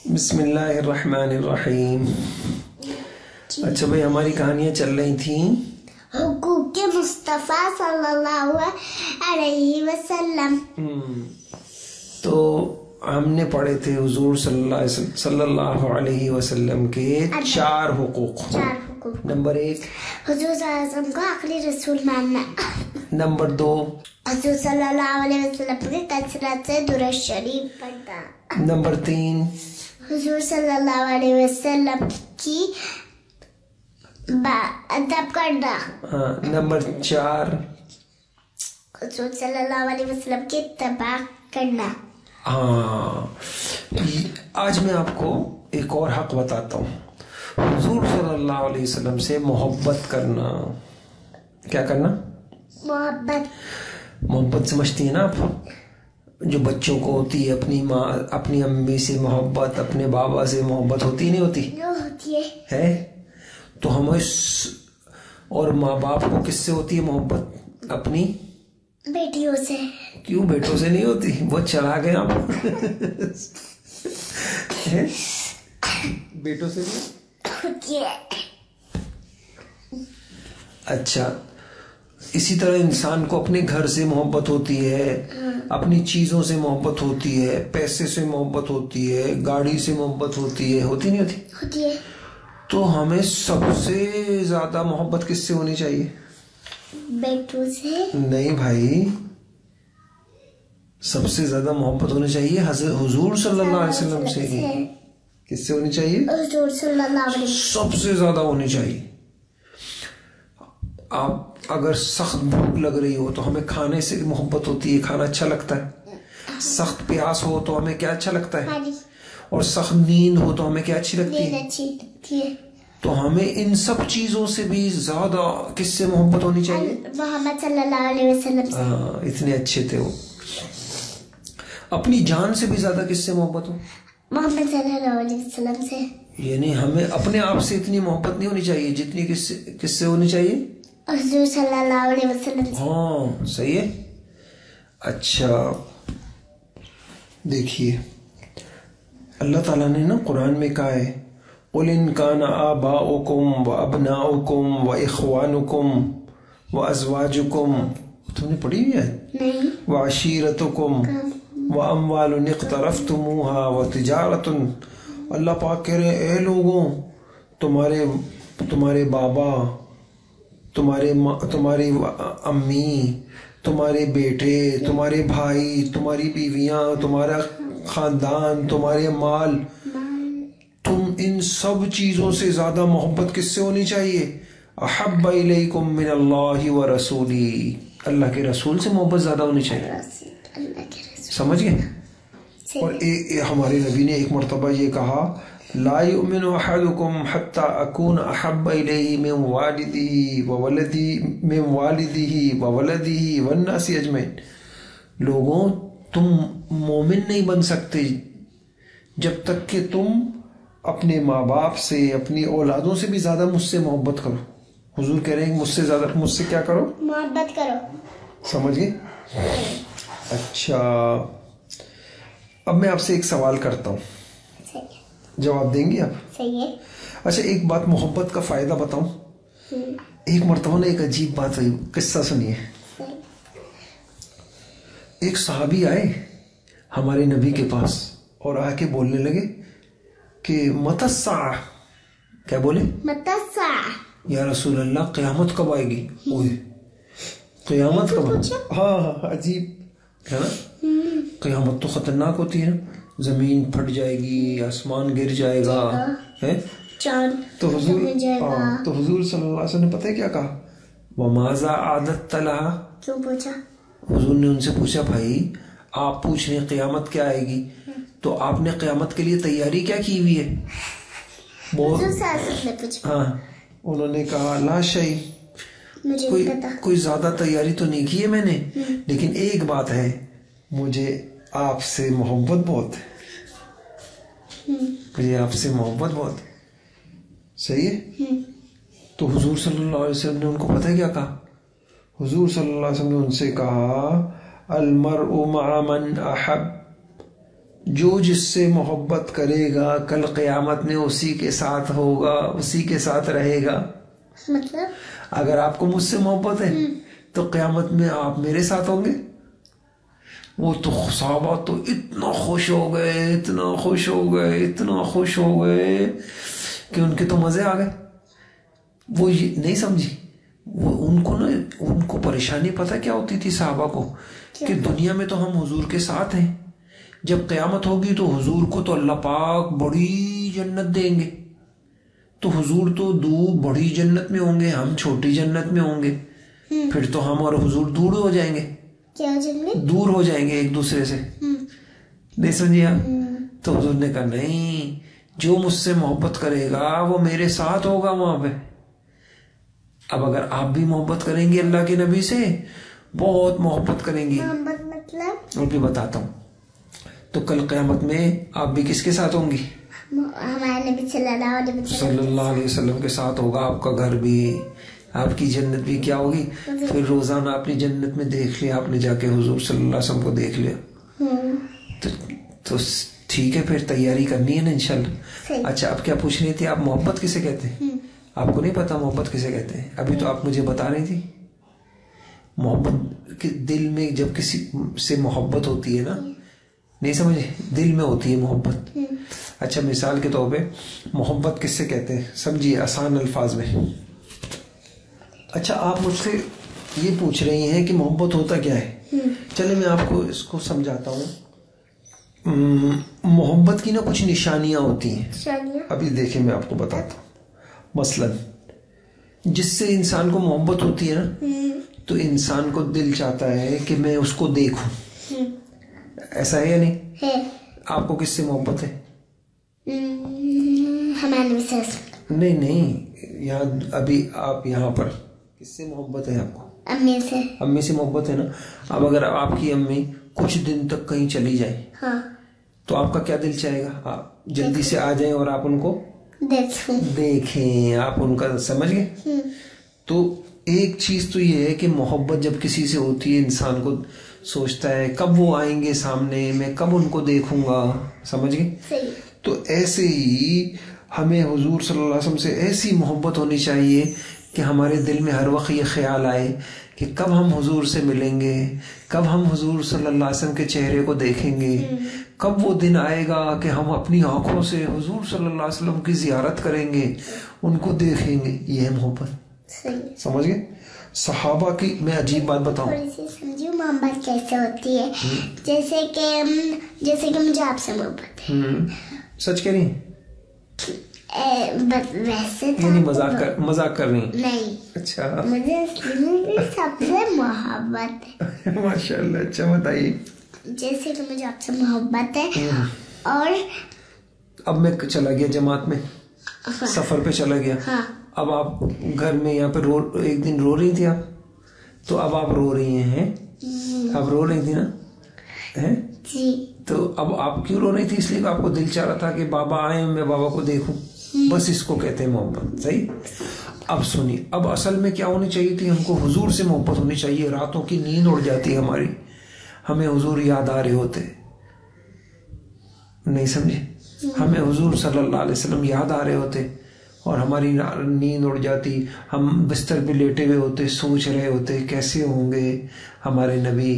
بسم اللہ الرحمن الرحیم. اچھا بھائی، ہماری کہانیاں چل رہی تھیں حقوق مصطفیٰ صلی اللہ علیہ وسلم. تو ہم نے پڑھے تھے حضور صلی اللہ علیہ وسلم کے 4 حقوق. نمبر 1، حضور صلی اللہ علیہ وسلم کو آخری رسول ماننا. نمبر 2، حضور صلی اللہ علیہ وسلم کی کثرت سے درود شریف پڑھنا. نمبر 3، حضور صلی اللہ علیہ وسلم کی ادب کرنا. نمبر 4، حضور صلی اللہ علیہ وسلم کی اتباع کرنا. آج میں آپ کو ایک اور حق بتاتا ہوں. حضور صلی اللہ علیہ وسلم سے محبت کرنا. کیا کرنا؟ محبت سمجھتی ہیں نا آپ؟ جو بچوں کو ہوتی ہے اپنی ماں، اپنی امی سے محبت، اپنے بابا سے محبت ہوتی نہیں ہوتی ہے؟ تو ہمیں اور ماں باپ کو کس سے ہوتی ہے محبت؟ اپنی بیٹیوں سے. کیوں بیٹوں سے نہیں ہوتی؟ بہت چلا گئے آپ. بیٹوں سے نہیں؟ اچھا، اسی طرح انسان کو اپنے گھر سے محبت ہوتی ہے، اپنی چیزوں سے محبت ہوتی ہے، پیسے سے محبت ہوتی ہے، گاڑی سے محبت ہوتی ہے. ہوتی نہیں ہوتی؟ تو ہمیں سب سے زیادہ محبت کس سے ہونی چاہیے؟ بیٹوں سے نہیں بھائی، سب سے زیادہ محبت ہونی چاہیے حضور صلی اللہ علیہ وسلم سے. کس سے ہونی چاہیے؟ حضور صلی اللہ علیہ وسلم. سب سے زیادہ ہونی چاہیے. آپ اگر سخت بھوک لگ رہی ہو تو ہمیں کھانے سے محبت ہوتی ہے، کھانا اچھا لگتا ہے. سخت پیاس ہو تو ہمیں کیا اچھا لگتا ہے؟ اور سخت نیند ہو تو ہمیں کیا اچھی لگتی ہے؟ تو ہمیں ان سب چیزوں سے بھی زیادہ کس سے محبت ہونی چاہیے؟ محمد صلی اللہ علیہ وسلم سے. اتنے اچھے تھے وہ. اپنی جان سے بھی زیادہ کس سے محبت ہو؟ محمد صلی اللہ علیہ وسلم سے. یعنی ہمیں اپنے آپ سے اتنی محبت نہیں ہونی چاہیے جتنی کس سے ہونی چاہیے؟ حضور صلی اللہ علیہ وسلم سے. ہاں صحیح ہے. اچھا دیکھیے، اللہ تعالیٰ نے نا قرآن میں کہا ہے قُلْ إِنْ كَانَ آبَاؤُكُمْ وَأَبْنَاؤُكُمْ وَإِخْوَانُكُمْ وَأَزْوَاجُكُمْ. تم نے پڑھی ہوئی ہے؟ نہیں. وَعَشِيرَتُكُمْ وَأَمْوَالٌ اقْتَرَفْتُمُوهَا وَتِجَارَةٌ. اللہ پاک کہہ رہے ہیں اے لوگوں، تمہارے بابا، تمہاری امی، تمہارے بیٹے، تمہارے بھائی، تمہاری بیویاں، تمہارا خاندان، تمہارے مال، تم ان سب چیزوں سے زیادہ محبت کس سے ہونی چاہیے؟ احب الیکم من اللہ ورسولہ. اللہ کے رسول سے محبت زیادہ ہونی چاہیے. سمجھ گئے؟ اور ہمارے نبی نے ایک مرتبہ یہ کہا لا یؤمن احدکم حتی اکون احب الیہ من والدہ وولدہ والناس اجمعین. لوگوں، تم مومن نہیں بن سکتے جب تک کہ تم اپنے ماں باپ سے، اپنی اولادوں سے بھی زیادہ مجھ سے محبت کرو. حضور کہہ رہے ہیں مجھ سے کیا کرو؟ محبت کرو. سمجھ گئے؟ اچھا، اب میں آپ سے ایک سوال کرتا ہوں، جواب دیں گے آپ؟ صحیح ہے. اچھا، ایک بات محبت کا فائدہ بتاؤں. ایک مرتبہ نے ایک عجیب بات ہوئی، قصہ سنیے. ایک صحابی آئے ہمارے نبی کے پاس اور آ کے بولنے لگے کہ متی الساعہ. کیا بولے؟ متی الساعہ. یا رسول اللہ، قیامت کب آئے گی؟ قیامت کب؟ ہاں عجیب ہے نا. قیامت تو خطرناک ہوتی ہے نا، زمین پھٹ جائے گی، آسمان گر جائے گا، تو حضور صلی اللہ علیہ وسلم نے پتہ ہے کیا کہا؟ وَمَاذَا أَعْدَدتَّ لَهَا. کیوں پوچھا؟ حضور نے ان سے پوچھا بھائی آپ پوچھ رہے ہیں قیامت کیا آئے گی، تو آپ نے قیامت کے لیے تیاری کیا کی ہوئی ہے؟ ہاں، انہوں نے کہا لا شیء، کوئی زیادہ تیاری تو نہیں کی ہے میں نے، لیکن ایک بات ہے، مجھے آپ سے محبت بہت ہے. مجھے آپ سے محبت بہت. صحیح ہے. تو حضور صلی اللہ علیہ وسلم نے ان کو پتہ ہے کیا کہا؟ حضور صلی اللہ علیہ وسلم نے ان سے کہا المرء مع من احب جو جس سے محبت کرے گا کل قیامت میں اسی کے ساتھ ہوگا، اسی کے ساتھ رہے گا. مطلب اگر آپ کو مجھ سے محبت ہے تو قیامت میں آپ میرے ساتھ ہوں گے. وہ تو صحابہ تو اتنا خوش ہو گئے، اتنا خوش ہو گئے، اتنا خوش ہو گئے کہ ان کے تو مزے آ گئے. وہ نہیں سمجھی، وہ ان کو پریشانی پتہ کیا ہوتی تھی صحابہ کو، کہ دنیا میں تو ہم حضور کے ساتھ ہیں، جب قیامت ہوگی تو حضور کو تو اللہ پاک بڑی جنت دیں گے، تو حضور تو بڑی جنت میں ہوں گے، ہم چھوٹی جنت میں ہوں گے، پھر تو ہم اور حضور دور ہو جائیں گے. کیا ہو جائیں گے؟ دور ہو جائیں گے ایک دوسرے سے. نہیں سمجھے آپ؟ تو حضور نے کہا نہیں، جو مجھ سے محبت کرے گا وہ میرے ساتھ ہوگا وہاں پہ. اب اگر آپ بھی محبت کریں گے اللہ کے نبی سے، بہت محبت کریں گی، محبت مطلب اور بھی بتاتا ہوں، تو کل قیامت میں آپ بھی کس کے ساتھ ہوں گی؟ ہمارے نبی صلی اللہ علیہ وسلم کے ساتھ ہوگا. آپ کا گھر بھی، آپ کی جنت بھی کیا ہوگی. پھر روزانہ اپنی جنت میں دیکھ لیا آپ نے، جا کے حضور صلی اللہ علیہ وسلم کو دیکھ لیا، تو ٹھیک ہے، پھر تیاری کرنی ہے نا انشاءاللہ. اچھا، اب کیا پوچھ رہی تھی آپ؟ محبت کسے کہتے ہیں؟ آپ کو نہیں پتا محبت کسے کہتے ہیں؟ ابھی تو آپ مجھے بتا رہی تھی. محبت دل میں جب کسی سے محبت ہوتی ہے نا، نہیں سمجھے، دل میں ہوتی ہے محبت. اچھا، مثال کے طور پہ محبت کس سے کہتے ہیں سمجھیے آسان الفاظ میں. اچھا، آپ مجھ سے یہ پوچھ رہی ہیں کہ محبت ہوتا کیا ہے. چلے میں آپ کو اس کو سمجھاتا ہوں. محبت کی نا کچھ نشانیاں ہوتی ہیں. ابھی دیکھیں میں آپ کو بتاتا ہوں. مثلا جس سے انسان کو محبت ہوتی ہے نا، تو انسان کو دل چاہتا ہے کہ میں اس کو دیکھوں. ایسا ہے یا نہیں؟ آپ کو کس سے محبت ہے؟ ہمارے نہیں، یہاں ابھی آپ یہاں پر کس سے محبت ہے آپ کو؟ امی سے. امی سے محبت ہے نا. اب اگر آپ کی امی کچھ دن تک کہیں چلی جائیں تو آپ کا کیا دل چاہے گا؟ آپ جلدی سے آ جائیں اور آپ ان کو دیکھیں، آپ ان کا سمجھ گئے. تو ایک چیز تو یہ ہے کہ محبت جب کسی سے ہوتی ہے انسان کو سوچتا ہے کب وہ آئیں گے سامنے، میں کب ان کو دیکھوں گا. سمجھ گئے؟ تو ایسے ہی ہمیں حضور صلی اللہ علیہ وسلم سے ایسی محبت ہونی چاہیے کہ ہمارے دل میں ہر وقت یہ خیال آئے کہ کب ہم حضور سے ملیں گے، کب ہم حضور صلی اللہ علیہ وسلم کے چہرے کو دیکھیں گے، کب وہ دن آئے گا کہ ہم اپنی آنکھوں سے حضور صلی اللہ علیہ وسلم کی زیارت کریں گے، ان کو دیکھیں گے. یہ ہے محبت. سمجھ گئے؟ صحابہ کی میں عجیب بات بتاؤں. محبت کیسے ہوتی ہے؟ جیسے کہ مجھے آپ سے محبت ہے. سچ کہہ رہی ہیں؟ ویسے یعنی مذاق کر رہی ہیں؟ نہیں. اچھا، مجھے سب سے محبت ہے. ماشاء اللہ. اچھا بتائیے. جیسے کہ مجھے آپ سے محبت ہے، اور اب میں چلا گیا جماعت میں، سفر پہ چلا گیا. اب آپ گھر میں یہاں پہ ایک دن رو رہی تھی آپ، تو اب آپ رو رہی ہیں. اب رو رہی تھی نا؟ تو اب آپ کیوں رو رہی تھی؟ اس لیے آپ کو دل چاہ رہا تھا کہ بابا آئے، میں بابا کو دیکھوں. بس اس کو کہتے ہیں محبت. صحیح. اب سنی، اب اصل میں کیا ہونی چاہیے تھی؟ ہم کو حضور سے محبت ہونی چاہیے. راتوں کی نیند اڑ جاتی ہے ہماری، ہمیں حضور یاد آ رہے ہوتے. نہیں سمجھے؟ ہمیں حضور صلی اللہ علیہ وسلم یاد آ رہے ہوتے اور ہماری نیند اڑ جاتی. ہم بستر پہ لیٹے ہوئے ہوتے، سوچ رہے ہوتے کیسے ہوں گے ہمارے نبی،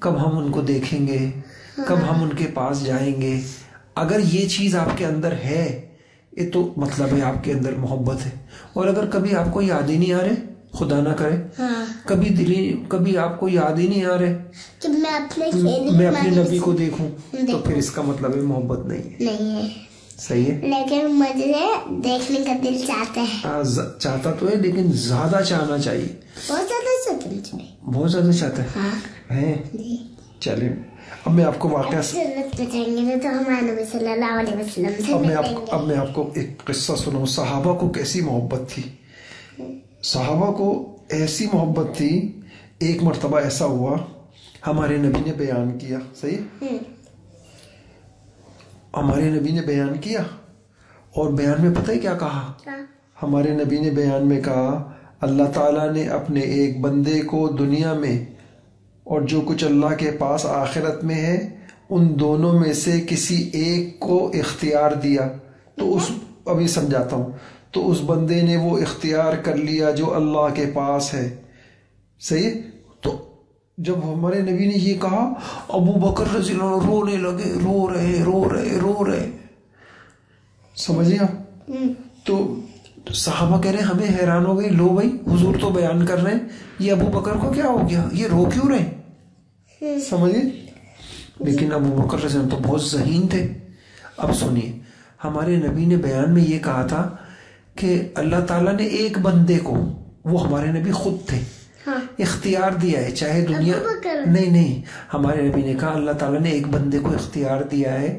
کب ہم ان کو دیکھیں گے، کب ہم ان کے پاس جائیں گے. اگر یہ چیز آپ کے اندر ہے، یہ تو مطلب ہے آپ کے اندر محبت ہے. اور اگر کبھی آپ کو یاد ہی نہیں آ رہے، خدا نہ کرے کبھی آپ کو یاد ہی نہیں آ رہے کہ میں اپنے نبی کو دیکھوں، تو پھر اس کا مطلب ہے محبت نہیں ہے. صحیح ہے. لیکن مجھے دیکھنے کا دل چاہتا ہے. چاہتا تو ہے، لیکن زیادہ چاہنا چاہیے. بہت زیادہ چاہتا ہے. چلے اب میں آپ کو واقعہ اب میں آپ کو ایک قصہ سناؤں. صحابہ کو کیسی محبت تھی. صحابہ کو ایسی محبت تھی. ایک مرتبہ ایسا ہوا، ہمارے نبی نے بیان کیا. صحیح. ہمارے نبی نے بیان کیا، اور بیان میں پتہ ہے کیا کہا؟ ہمارے نبی نے بیان میں کہا اللہ تعالیٰ نے اپنے ایک بندے کو دنیا میں اور جو کچھ اللہ کے پاس آخرت میں ہے ان دونوں میں سے کسی ایک کو اختیار دیا تو ابھی سمجھاتا ہوں، تو اس بندے نے وہ اختیار کر لیا جو اللہ کے پاس ہے. صحیح ہے. تو جب ہمارے نبی نے یہ کہا، ابو بکر رضی اللہ عنہ رونے لگے، رو رہے. سمجھے آپ؟ تو صحابہ کہہ رہے ہیں، ہمیں حیران ہو گئی، لو بھائی حضور تو بیان کر رہے ہیں، یہ ابو بکر کو کیا ہو گیا، یہ رو کیوں رہے؟ سمجھے. لیکن ابو بکر رضی اللہ عنہ تو بہت ذہین تھے. اب سنیے، ہمارے نبی نے بیان میں یہ کہا تھا کہ اللہ تعالیٰ نے ایک بندے کو، وہ ہمارے نبی خود تھے، اختیار دیا ہے، چاہے دنیا نہیں ہمارے نبی نے کہا اللہ تعالیٰ نے ایک بندے کو اختیار دیا ہے،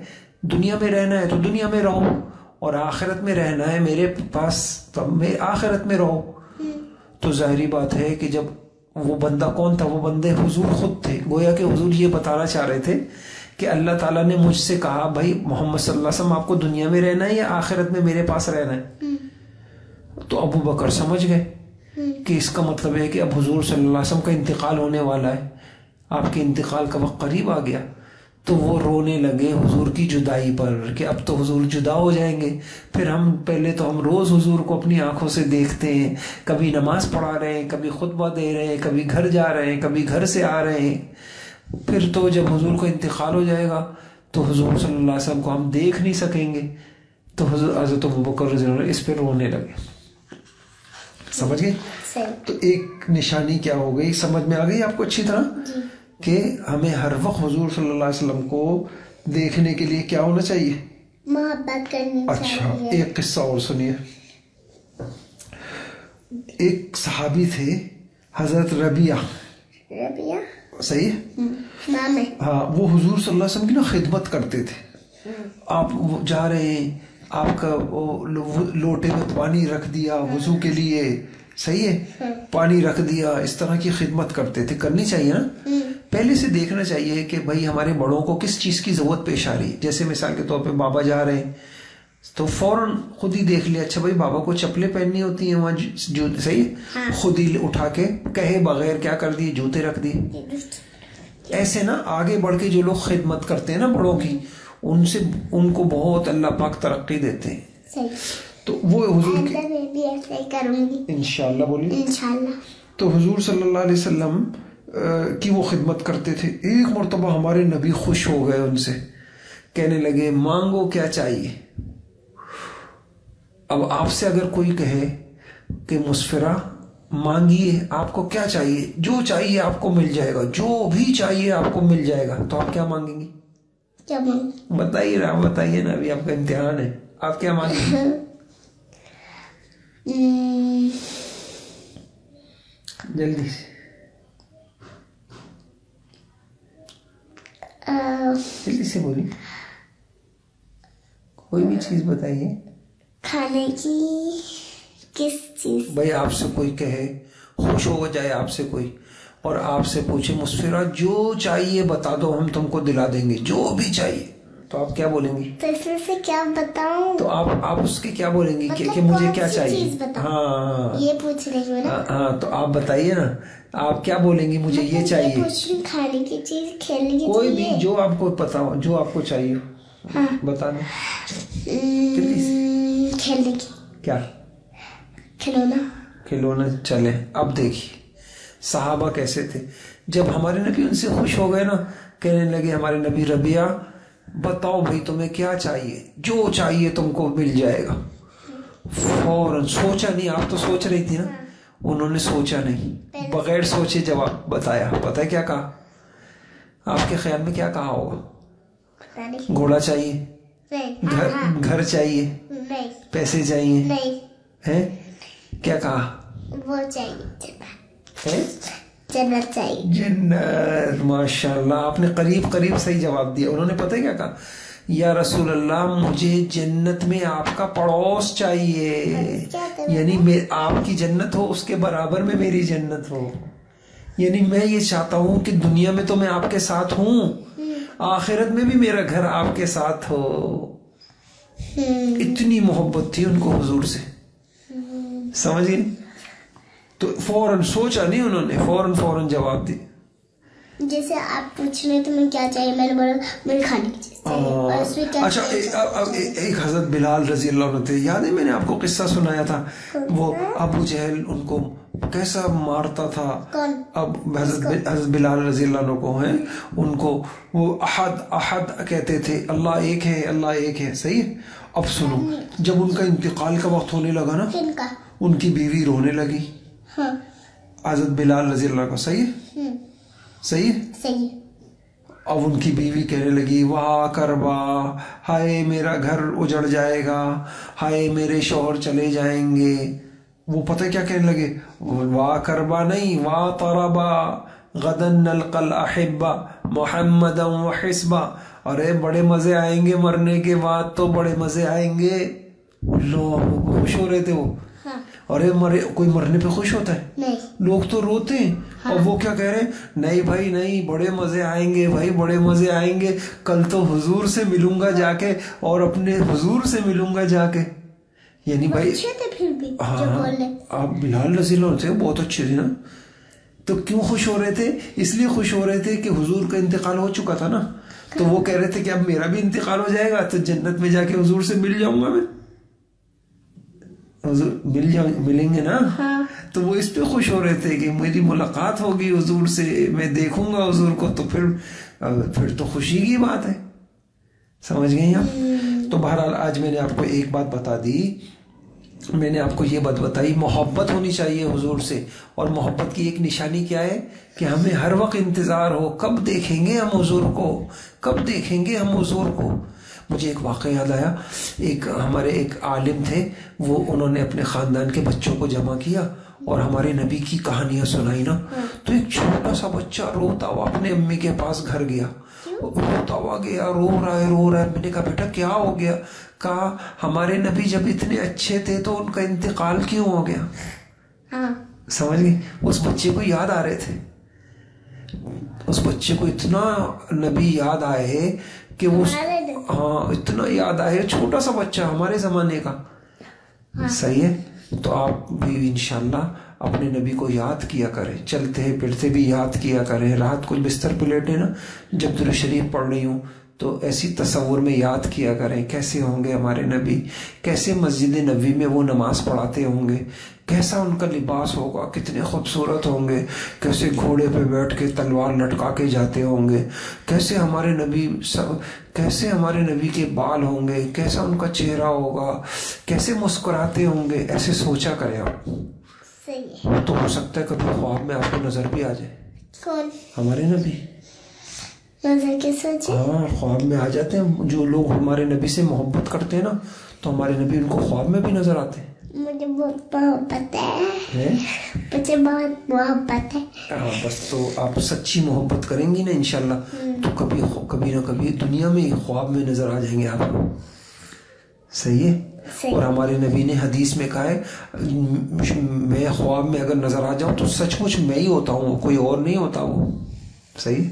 دنیا میں رہنا ہے تو دنیا میں رہو، اور آخرت میں رہنا ہے میرے پاس تو میں آخرت میں رہو. تو ظاہری بات ہے کہ جب وہ بندہ کون تھا، وہ بندے حضور خود تھے. گویا کہ حضور یہ بتانا چاہ رہے تھے کہ اللہ تعالیٰ نے مجھ سے کہا بھائی محمد صلی اللہ علیہ وسلم آپ کو دنیا میں رہنا ہے یا آخرت میں میرے پاس رہنا ہے. تو ابو بکر سمجھ گئے کہ اس کا مطلب ہے کہ اب حضور صلی اللہ علیہ وسلم کا انتقال ہونے والا ہے، آپ کے انتقال کا وقت قریب آ گیا. تو وہ رونے لگے حضور کی جدائی پر کہ اب تو حضور جدا ہو جائیں گے. پھر پہلے تو ہم روز حضور کو اپنی آنکھوں سے دیکھتے ہیں، کبھی نماز پڑھا رہے ہیں، کبھی خطبہ دے رہے ہیں، کبھی گھر جا رہے ہیں، کبھی گھر سے آ رہے ہیں. پھر تو جب حضور کو انتقال ہو جائے گا تو حضور صلی اللہ علیہ وسلم کو ہم دیکھ نہیں سکیں گے. تو حضرت ابوبکر رضی اللہ عنہ اس پہ رونے لگے. سمجھ گئے؟ تو ایک نشانی کیا ہو گئی، سمجھ میں آ گئی آپ کو اچھی طرح کہ ہمیں ہر وقت حضور صلی اللہ علیہ وسلم کو دیکھنے کے لیے کیا ہونا چاہیے، محبت کرنی چاہیے. اچھا ایک قصہ اور سنیے. ایک صحابی تھے حضرت ربیعہ، صحیح ہے، ہاں، وہ حضور صلی اللہ علیہ وسلم کی نا خدمت کرتے تھے. آپ جا رہے ہیں، آپ کا لوٹے میں پانی رکھ دیا وضو کے لیے، صحیح ہے، پانی رکھ دیا، اس طرح کی خدمت کرتے تھے. کرنی چاہیے نا، پہلے سے دیکھنا چاہیے کہ بھائی ہمارے بڑوں کو کس چیز کی ضرورت پیش آ رہی ہے. جیسے مثال کے طور پہ بابا جا رہے ہیں تو فوراً خود ہی دیکھ لیا، اچھا بھائی بابا کو چپلیں پہننی ہوتی ہیں وہاں جو صحیح، خود ہی اٹھا کے کہے بغیر کیا کر دیے، جوتے رکھ دیے. ایسے نا آگے بڑھ کے جو لوگ خدمت کرتے ہیں نا بڑوں کی، ان کو بہت اللہ پاک ترقی دیتے ہیں. تو وہ حضور کی انشاءاللہ بولیے انشاءاللہ. تو حضور صلی اللہ علیہ وسلم کی وہ خدمت کرتے تھے. ایک مرتبہ ہمارے نبی خوش ہو گئے ان سے، کہنے لگے مانگو کیا چاہیے. اب آپ سے اگر کوئی کہے کہ مسفرہ مانگیے، آپ کو کیا چاہیے، جو چاہیے آپ کو مل جائے گا، جو بھی چاہیے آپ کو مل جائے گا، تو آپ کیا مانگیں گی؟ بتائیے نا، بتائیے نا، ابھی آپ کا امتحان ہے، آپ کیا مانگیں گے؟ جلدی سے جلدی سے بولیے، کوئی بھی چیز بتائیے. کھانے کی کس چیز؟ بھائی آپ سے کوئی کہے، خوش ہو جائے آپ سے کوئی، اور آپ سے پوچھے مسفرہ جو چاہیے بتا دو ہم تم کو دلا دیں گے، جو بھی چاہیے، تو آپ کیا بولیں گی؟ تو اس میں سے کیا بتاؤں؟ تو آپ اس کے کیا بولیں گی کہ مجھے کیا چاہیے؟ ہاں یہ پوچھ رہی ہوں نا. ہاں تو آپ بتائیے نا، آپ کیا بولیں گی؟ مجھے یہ چاہیے. کھانے کی چیز، کھیلنے کی چیز، کوئی بھی جو آپ کو پتا ہو، جو آپ کو چاہیے بتا دیں. کھیلنے کی، کیا کھلونا. چلے اب دیکھیے صحابہ کیسے تھے. جب ہمارے نبی ان سے خوش ہو گئے نا، کہنے لگے ہمارے نبی ربیعہ بتاؤ بھائی تمہیں کیا چاہیے، جو چاہیے تم کو مل جائے گا. فوراً سوچا نہیں، آپ تو سوچ رہی تھی نا، انہوں نے سوچا نہیں، بغیر سوچے جواب بتایا. پتہ ہے کیا کہا؟ آپ کے خیال میں کیا کہا ہوگا؟ گھوڑا چاہیے، گھر چاہیے، پیسے چاہیے، ہیں کیا کہا؟ وہ چاہیے، جنت چاہیے. جنت، ماشاء اللہ، آپ نے قریب صحیح جواب دیا. انہوں نے پتہ ہے کیا کہا؟ یا رسول اللہ مجھے جنت میں آپ کا پڑوس چاہیے، یعنی آپ کی جنت ہو اس کے برابر میں میری جنت ہو. یعنی میں یہ چاہتا ہوں کہ دنیا میں تو میں آپ کے ساتھ ہوں، آخرت میں بھی میرا گھر آپ کے ساتھ ہو. اتنی محبت تھی ان کو حضور سے، سمجھ گئے؟ تو فوراً سوچا نہیں انہوں نے، فوراً جواب دی. جیسے آپ پوچھ رہے تمہیں کیا چاہیے، میں نے بولا مجھے کھانے کی چیز چاہیے. اچھا ایک حضرت بلال رضی اللہ عنہ تھے، یاد ہے میں نے آپ کو قصہ سنایا تھا، وہ ابو جہل ان کو کیسا مارتا تھا. اب حضرت بلال رضی اللہ عنہ کو ہیں، ان کو وہ احد کہتے تھے، اللہ ایک ہے، اللہ ایک ہے. صحیح ہے. اب سنو، جب ان کا انتقال کا وقت ہونے لگا نا، ان کی بیوی رونے لگی حضرت بلال رضی اللہ کو. صحیح ہے. صحیح ہے. اب ان کی بیوی کہنے لگی، واہ کربا، ہائے میرا گھر اجڑ جائے گا، ہائے میرے شوہر چلے جائیں گے. وہ پتہ کیا کہنے لگے، واہ کربا نہیں، واہ طربا غدن نلقى الاحبا محمدا وحسبا. ارے بڑے مزے آئیں گے، مرنے کے بعد تو بڑے مزے آئیں گے. لوگ خوش ہو رہے تھے وہ. ارے کوئی مرنے پہ خوش ہوتا ہے؟ لوگ تو روتے ہیں. اور وہ کیا کہہ رہے ہیں، نہیں بھائی نہیں، بڑے مزے آئیں گے بھائی، بڑے مزے آئیں گے، کل تو حضور سے ملوں گا جا کے، اور اپنے حضور سے ملوں گا جا کے. یعنی بھائی ہاں، آپ بلال رضی اللہ عنہ تھے، بہت اچھے تھے نا. تو کیوں خوش ہو رہے تھے؟ اس لیے خوش ہو رہے تھے کہ حضور کا انتقال ہو چکا تھا نا. تو وہ کہہ رہے تھے کہ اب میرا بھی انتقال ہو جائے گا تو جنت میں جا کے حضور سے مل جاؤں گا، میں حضور ملیں گے نا. تو وہ اس پہ خوش ہو رہے تھے کہ میری ملاقات ہوگی حضور سے، میں دیکھوں گا حضور کو، تو پھر تو خوشی کی بات ہے. سمجھ گئے آپ؟ تو بہرحال آج میں نے آپ کو ایک بات بتا دی، میں نے آپ کو یہ بات بتائی، محبت ہونی چاہیے حضور سے. اور محبت کی ایک نشانی کیا ہے کہ ہمیں ہر وقت انتظار ہو، کب دیکھیں گے ہم حضور کو، کب دیکھیں گے ہم حضور کو. مجھے ایک واقعہ یاد آیا، ہمارے ایک عالم تھے، وہ انہوں نے اپنے خاندان کے بچوں کو جمع کیا اور ہمارے نبی کی کہانیاں سنائی نا. تو ایک چھوٹا سا بچہ روتا ہوا اپنے امی کے پاس گھر گیا، روتا ہوا گیا، رو رہا ہے. میں نے کہا بیٹا کیا ہو گیا؟ کہا ہمارے نبی جب اتنے اچھے تھے تو ان کا انتقال کیوں ہو گیا. سمجھ گئے؟ اس بچے کو یاد آ رہے تھے، اس بچے کو اتنا نبی یاد آئے کہ وہ اتنا یاد آئے، چھوٹا سا بچہ ہمارے زمانے کا. صحیح ہے. تو آپ بھی انشاءاللہ اپنے نبی کو یاد کیا کریں، چلتے پھرتے بھی یاد کیا کریں. رات کو بستر پہ لیٹے نا، جب درود شریف پڑھ رہی ہوں تو ایسی تصور میں یاد کیا کریں کیسے ہوں گے ہمارے نبی، کیسے مسجد نبوی میں وہ نماز پڑھاتے ہوں گے، کیسا ان کا لباس ہوگا، کتنے خوبصورت ہوں گے، کیسے گھوڑے پہ بیٹھ کے تلوار لٹکا کے جاتے ہوں گے، کیسے ہمارے نبی کے بال ہوں گے، کیسا ان کا چہرہ ہوگا، کیسے مسکراتے ہوں گے. ایسے سوچا کریں آپ. تو ہو سکتا ہے کبھی خواب میں آپ کو نظر بھی آ جائے. کون؟ ہمارے نبی. ہاں، خواب میں آ جاتے ہیں. جو لوگ ہمارے نبی سے محبت کرتے ہیں نا، تو ہمارے نبی ان کو خواب میں بھی نظر آتے ہیں. مجھے بہت محبت ہے، مجھے بہت محبت ہے. ہاں بس، تو آپ سچی محبت کریں گی نا انشاءاللہ، تو کبھی نہ کبھی دنیا میں خواب میں نظر آ جائیں گے آپ کو. صحیح ہے. اور ہمارے نبی نے حدیث میں کہا ہے، میں خواب میں اگر نظر آ جاؤں تو سچ مچ میں ہی ہوتا ہوں، کوئی اور نہیں ہوتا وہ. صحیح.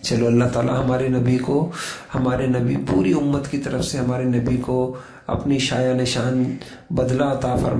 چلو اللہ تعالیٰ ہمارے نبی پوری امت کی طرف سے ہمارے نبی کو اپنی شایان شان بدلہ عطا فرمائے.